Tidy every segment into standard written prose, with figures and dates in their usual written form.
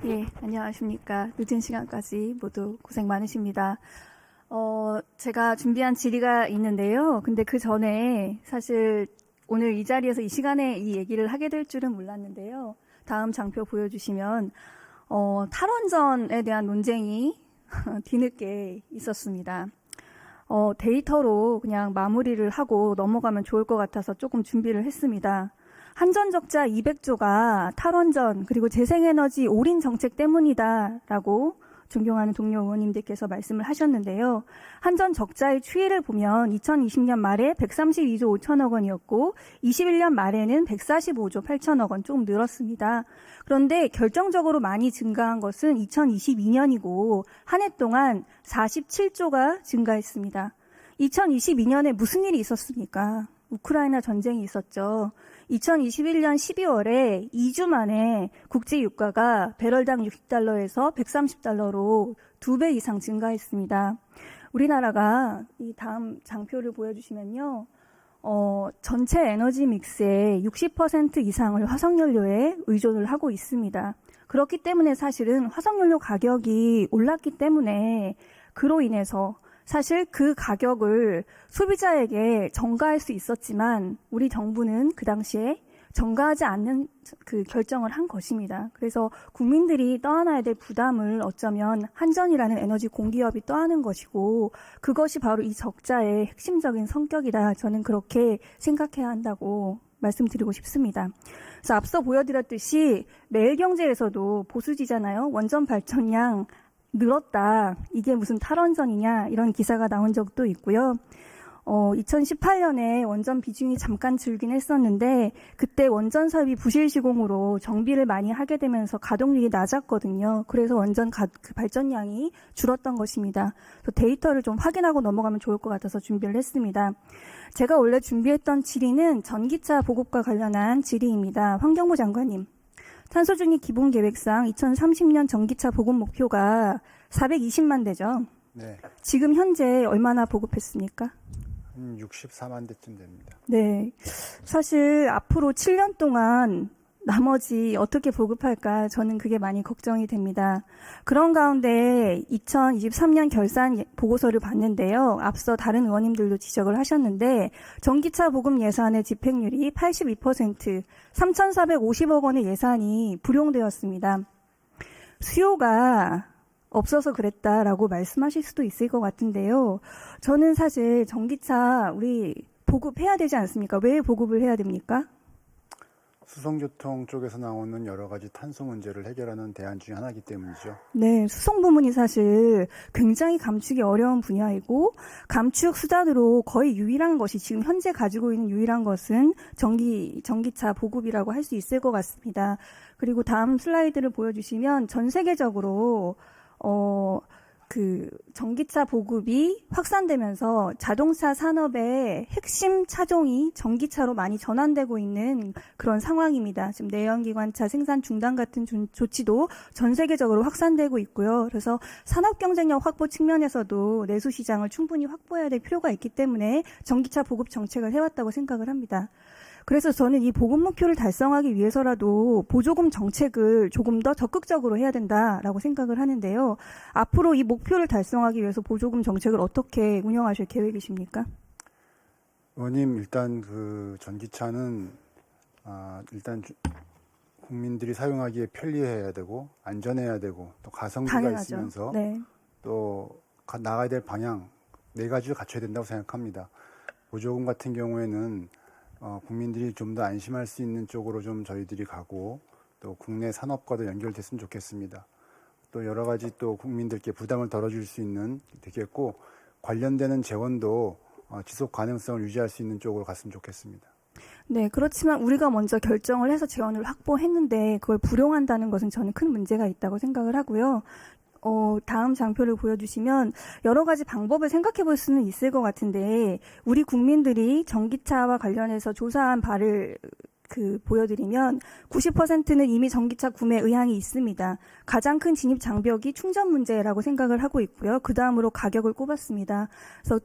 예, 안녕하십니까. 늦은 시간까지 모두 고생 많으십니다. 제가 준비한 질의가 있는데요. 근데 그 전에 사실 오늘 이 자리에서 이 시간에 이 얘기를 하게 될 줄은 몰랐는데요. 다음 장표 보여주시면, 탈원전에 대한 논쟁이 뒤늦게 있었습니다. 데이터로 그냥 마무리를 하고 넘어가면 좋을 것 같아서 조금 준비를 했습니다. 한전적자 200조가 탈원전 그리고 재생에너지 올인 정책 때문이다라고 존경하는 동료 의원님들께서 말씀을 하셨는데요. 한전적자의 추이를 보면 2020년 말에 132조 5천억 원이었고 21년 말에는 145조 8천억 원, 조금 늘었습니다. 그런데 결정적으로 많이 증가한 것은 2022년이고 한 해 동안 47조가 증가했습니다. 2022년에 무슨 일이 있었습니까? 우크라이나 전쟁이 있었죠. 2021년 12월에 2주 만에 국제 유가가 배럴당 60달러에서 130달러로 2배 이상 증가했습니다. 우리나라가 이 다음 장표를 보여주시면요. 전체 에너지 믹스의 60% 이상을 화석연료에 의존을 하고 있습니다. 그렇기 때문에 사실은 화석연료 가격이 올랐기 때문에 그로 인해서 사실 그 가격을 소비자에게 전가할 수 있었지만 우리 정부는 그 당시에 전가하지 않는 그 결정을 한 것입니다. 그래서 국민들이 떠안아야 될 부담을 어쩌면 한전이라는 에너지 공기업이 떠안은 것이고 그것이 바로 이 적자의 핵심적인 성격이다. 저는 그렇게 생각해야 한다고 말씀드리고 싶습니다. 그래서 앞서 보여드렸듯이 매일경제에서도 보수지잖아요. 원전 발전량 늘었다. 이게 무슨 탈원전이냐 이런 기사가 나온 적도 있고요. 2018년에 원전 비중이 잠깐 줄긴 했었는데 그때 원전 사업이 부실 시공으로 정비를 많이 하게 되면서 가동률이 낮았거든요. 그래서 원전 그 발전량이 줄었던 것입니다. 데이터를 좀 확인하고 넘어가면 좋을 것 같아서 준비를 했습니다. 제가 원래 준비했던 질의는 전기차 보급과 관련한 질의입니다. 환경부 장관님. 탄소중립 기본계획상 2030년 전기차 보급 목표가 420만 대죠. 네, 지금 현재 얼마나 보급했습니까? 한 64만 대쯤 됩니다. 네. 사실 앞으로 7년 동안 나머지 어떻게 보급할까 저는 그게 많이 걱정이 됩니다. 그런 가운데 2023년 결산 보고서를 봤는데요. 앞서 다른 의원님들도 지적을 하셨는데 전기차 보급 예산의 집행률이 82%, 3,450억 원의 예산이 불용되었습니다. 수요가 없어서 그랬다라고 말씀하실 수도 있을 것 같은데요. 저는 사실 전기차 우리 보급해야 되지 않습니까? 왜 보급을 해야 됩니까? 수송교통 쪽에서 나오는 여러 가지 탄소 문제를 해결하는 대안 중에 하나이기 때문이죠. 네, 수송 부문이 사실 굉장히 감추기 어려운 분야이고 감축 수단으로 거의 유일한 것이 지금 현재 가지고 있는 유일한 것은 전기차 보급이라고 할 수 있을 것 같습니다. 그리고 다음 슬라이드를 보여주시면 전 세계적으로 그 전기차 보급이 확산되면서 자동차 산업의 핵심 차종이 전기차로 많이 전환되고 있는 그런 상황입니다. 지금 내연기관차 생산 중단 같은 조치도 전 세계적으로 확산되고 있고요. 그래서 산업 경쟁력 확보 측면에서도 내수 시장을 충분히 확보해야 될 필요가 있기 때문에 전기차 보급 정책을 해왔다고 생각을 합니다. 그래서 저는 이 보급 목표를 달성하기 위해서라도 보조금 정책을 조금 더 적극적으로 해야 된다라고 생각을 하는데요. 앞으로 이 목표를 달성하기 위해서 보조금 정책을 어떻게 운영하실 계획이십니까? 의원님, 일단 그 전기차는 일단 국민들이 사용하기에 편리해야 되고 안전해야 되고 또 가성비가 당연하죠. 있으면서 네. 또 나가야 될 방향 네 가지를 갖춰야 된다고 생각합니다. 보조금 같은 경우에는 국민들이 좀 더 안심할 수 있는 쪽으로 좀 저희들이 가고 또 국내 산업과도 연결됐으면 좋겠습니다. 또 여러 가지 또 국민들께 부담을 덜어줄 수 있는 되겠고 관련되는 재원도 지속 가능성을 유지할 수 있는 쪽으로 갔으면 좋겠습니다. 네, 그렇지만 우리가 먼저 결정을 해서 재원을 확보했는데 그걸 불용한다는 것은 저는 큰 문제가 있다고 생각을 하고요. 다음 장표를 보여주시면 여러 가지 방법을 생각해 볼 수는 있을 것 같은데 우리 국민들이 전기차와 관련해서 조사한 바를 보여드리면 90%는 이미 전기차 구매 의향이 있습니다. 가장 큰 진입 장벽이 충전 문제라고 생각을 하고 있고요. 그 다음으로 가격을 꼽았습니다. 그래서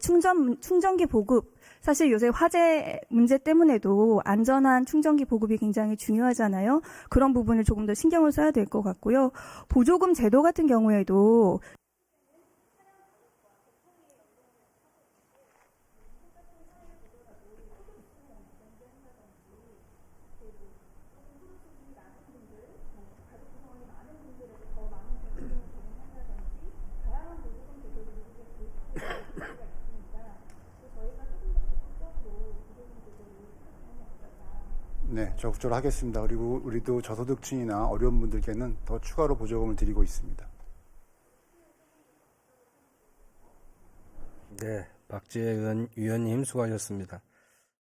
충전기 보급, 사실 요새 화재 문제 때문에도 안전한 충전기 보급이 굉장히 중요하잖아요. 그런 부분을 조금 더 신경을 써야 될 것 같고요. 보조금 제도 같은 경우에도 네, 적극적으로 하겠습니다. 그리고 우리도 저소득층이나 어려운 분들께는 더 추가로 보조금을 드리고 있습니다. 네, 박지혜 의원님 수고하셨습니다.